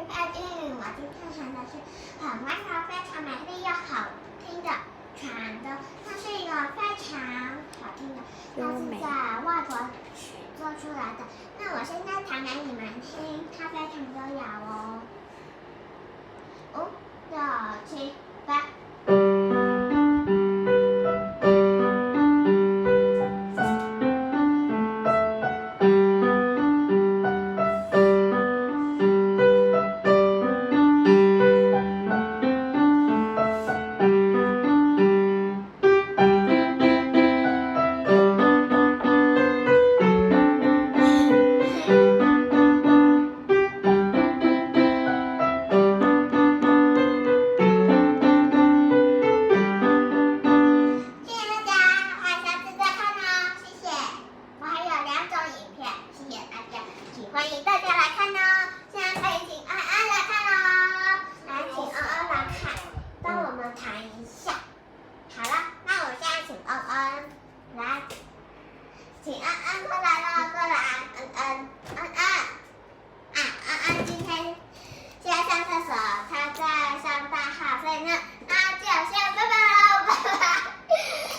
爱英语，我今天弹的是很温柔、非常美丽又好听的船的，它是一个非常好听的，它是在外国曲做出来的。那我现在弹给你们听，它非常优雅哦。5、6、7、8。欢迎大家来看哦！现在可以请安安来看哦，来，请安安来看，帮我们弹一下。好了，那我现在请安安来，请安安过来了，过来，安安。